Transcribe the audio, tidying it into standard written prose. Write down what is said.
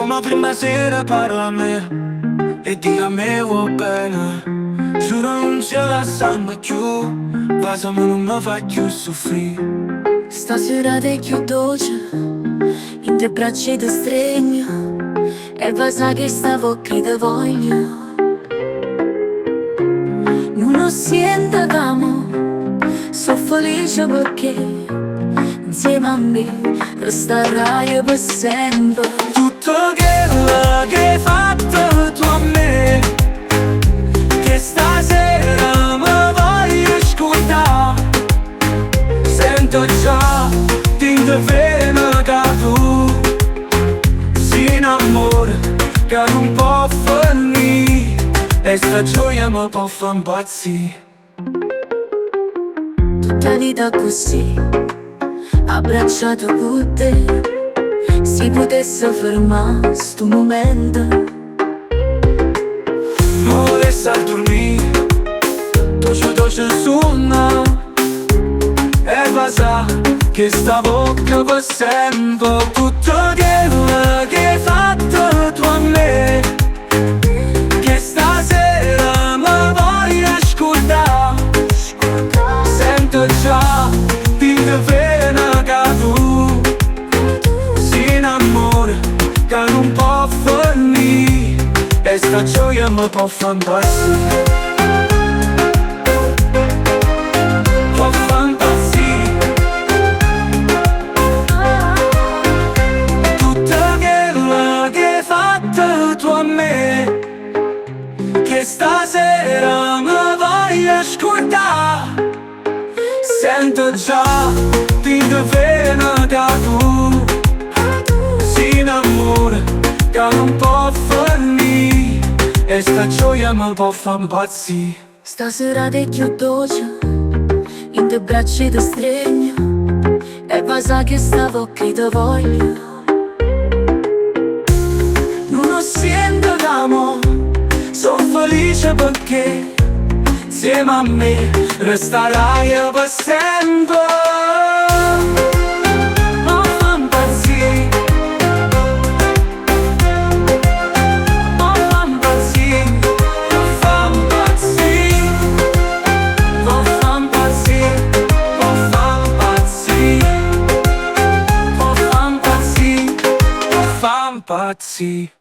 Come prima sera parla a me e dica a me va bene. Giuro non ce la sanno più, pasami non mi fa più soffrire. Stasera ti più dolce, in te braccia ti stregno, e va sa che stavo qui te voglio. Non lo sento d'amo, so felice perché insieme a me resterai per sempre. Tutto quello che hai fatto tu a me, che stasera mi voglio scordare. Sento già dentro vena che tu sei un amore che non può finire, e sta gioia mi può far impazzire. Tutta vita così, abbracciato con te, si potesse fermare sto momento. Non volessi a dormire, dolce suona, e va sa che sta bocca per sempre. Tutto quello che hai fatto tu a me, che stasera mi voglio scordare. Sento già dentro vena che tu sei un amore che non può finire, e sta gioia mi può far impazzire. Può far impazzire. Tutto quello che hai fatto tu a me, che stasera mi voglio scordare. Sento già dentro vena che tu sei un amore che non può finire, e sta gioia mi può far impazzire. Stasera ti più dolce, in te braccia ti stregno, e va sa che stavo qui te voglio. Non lo sento d'amo, sono felice perché insieme a me resterai per sempre. Mi fa impazzire, mi fa impazzire, mi fa impazzire, mi fa impazzire, mi fa impazzire, mi fa impazzire, mi fa impazzire.